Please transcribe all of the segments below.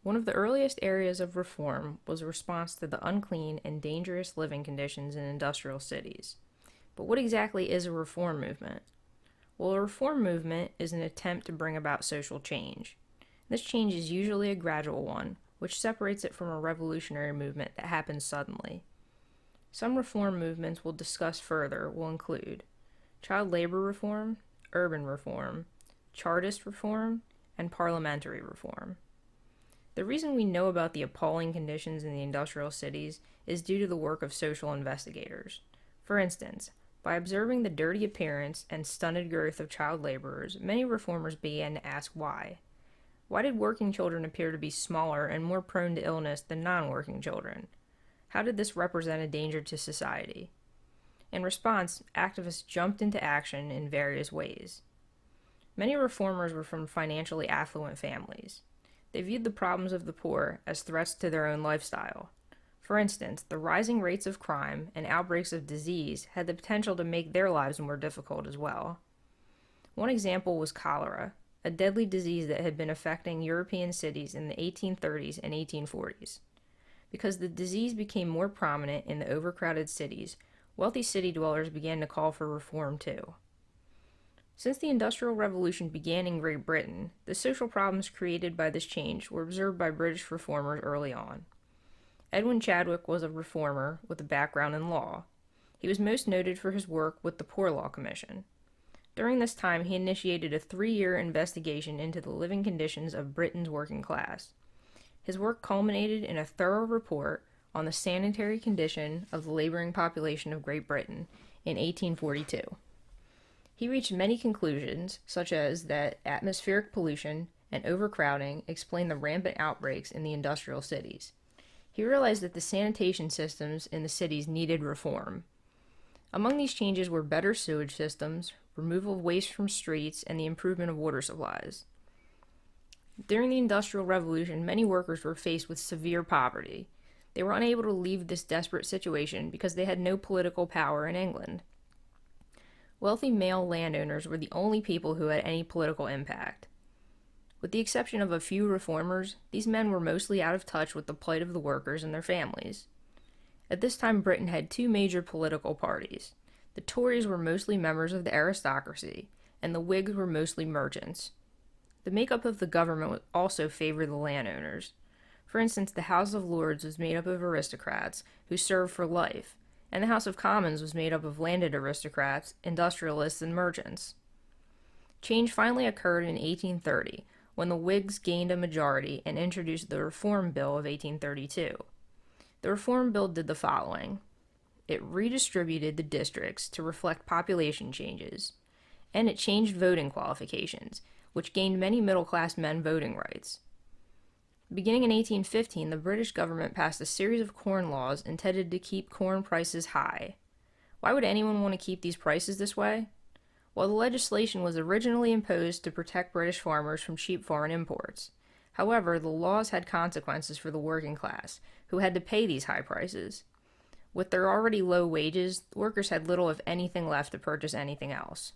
One of the earliest areas of reform was a response to the unclean and dangerous living conditions in industrial cities. But what exactly is a reform movement? Well, a reform movement is an attempt to bring about social change. This change is usually a gradual one, which separates it from a revolutionary movement that happens suddenly. Some reform movements we'll discuss further will include child labor reform, urban reform, Chartist reform, and parliamentary reform. The reason we know about the appalling conditions in the industrial cities is due to the work of social investigators. For instance, by observing the dirty appearance and stunted growth of child laborers, many reformers began to ask why. Why did working children appear to be smaller and more prone to illness than non-working children? How did this represent a danger to society? In response, activists jumped into action in various ways. Many reformers were from financially affluent families. They viewed the problems of the poor as threats to their own lifestyle. For instance, the rising rates of crime and outbreaks of disease had the potential to make their lives more difficult as well. One example was cholera, a deadly disease that had been affecting European cities in the 1830s and 1840s. Because the disease became more prominent in the overcrowded cities, wealthy city dwellers began to call for reform too. Since the Industrial Revolution began in Great Britain, the social problems created by this change were observed by British reformers early on. Edwin Chadwick was a reformer with a background in law. He was most noted for his work with the Poor Law Commission. During this time, he initiated a 3-year investigation into the living conditions of Britain's working class. His work culminated in a thorough report on the sanitary condition of the laboring population of Great Britain in 1842. He reached many conclusions, such as that atmospheric pollution and overcrowding explain the rampant outbreaks in the industrial cities. He realized that the sanitation systems in the cities needed reform. Among these changes were better sewage systems, removal of waste from streets, and the improvement of water supplies. During the Industrial Revolution, many workers were faced with severe poverty. They were unable to leave this desperate situation because they had no political power in England. Wealthy male landowners were the only people who had any political impact. With the exception of a few reformers, these men were mostly out of touch with the plight of the workers and their families. At this time, Britain had two major political parties. The Tories were mostly members of the aristocracy, and the Whigs were mostly merchants. The makeup of the government also favored the landowners. For instance, the House of Lords was made up of aristocrats who served for life, and the House of Commons was made up of landed aristocrats, industrialists, and merchants. Change finally occurred in 1830, when the Whigs gained a majority and introduced the Reform Bill of 1832. The Reform Bill did the following. It redistributed the districts to reflect population changes, and it changed voting qualifications, which gained many middle-class men voting rights. Beginning in 1815, the British government passed a series of corn laws intended to keep corn prices high. Why would anyone want to keep these prices this way? Well, the legislation was originally imposed to protect British farmers from cheap foreign imports. However, the laws had consequences for the working class, who had to pay these high prices. With their already low wages, workers had little if anything left to purchase anything else.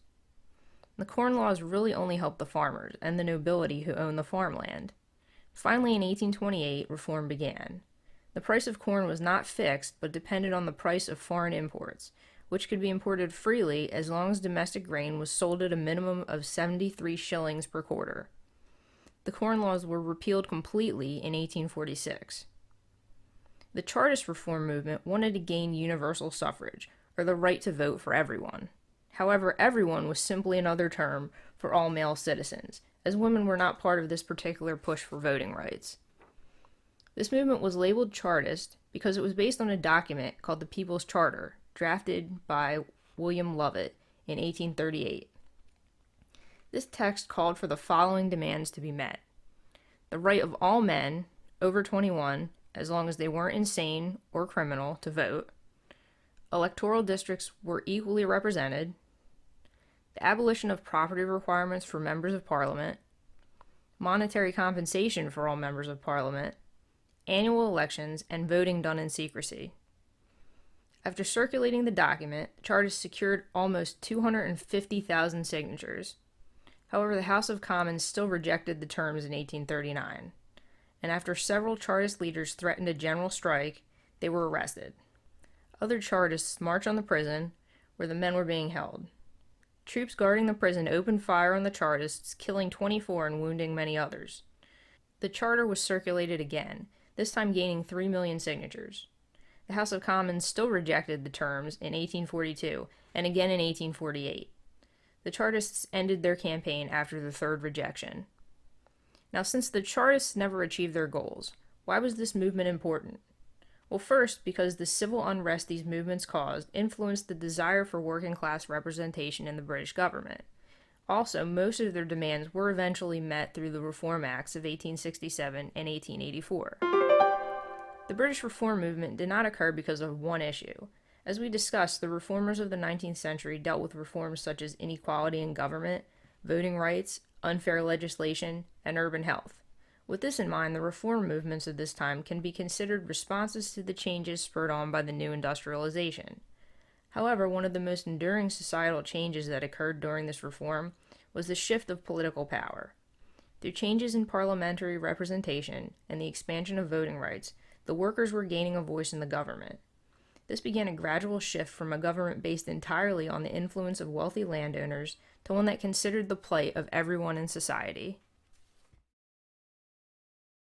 The corn laws really only helped the farmers and the nobility who owned the farmland. Finally, in 1828, reform began. The price of corn was not fixed, but depended on the price of foreign imports, which could be imported freely as long as domestic grain was sold at a minimum of 73 shillings per quarter. The corn laws were repealed completely in 1846. The Chartist reform movement wanted to gain universal suffrage, or the right to vote for everyone. However, everyone was simply another term for all male citizens, as women were not part of this particular push for voting rights. This movement was labeled Chartist because it was based on a document called the People's Charter, drafted by William Lovett in 1838. This text called for the following demands to be met. The right of all men over 21, as long as they weren't insane or criminal, to vote. Electoral districts were equally represented. The abolition of property requirements for members of Parliament, monetary compensation for all members of Parliament, annual elections, and voting done in secrecy. After circulating the document, the Chartists secured almost 250,000 signatures. However, the House of Commons still rejected the terms in 1839. and after several Chartist leaders threatened a general strike, they were arrested. Other Chartists marched on the prison where the men were being held. Troops guarding the prison opened fire on the Chartists, killing 24 and wounding many others. The charter was circulated again, this time gaining 3 million signatures. The House of Commons still rejected the terms in 1842 and again in 1848. The Chartists ended their campaign after the third rejection. Now, since the Chartists never achieved their goals, why was this movement important? Well, first, because the civil unrest these movements caused influenced the desire for working-class representation in the British government. Also, most of their demands were eventually met through the Reform Acts of 1867 and 1884. The British Reform movement did not occur because of one issue. As we discussed, the reformers of the 19th century dealt with reforms such as inequality in government, voting rights, unfair legislation, and urban health. With this in mind, the reform movements of this time can be considered responses to the changes spurred on by the new industrialization. However, one of the most enduring societal changes that occurred during this reform was the shift of political power. Through changes in parliamentary representation and the expansion of voting rights, the workers were gaining a voice in the government. This began a gradual shift from a government based entirely on the influence of wealthy landowners to one that considered the plight of everyone in society.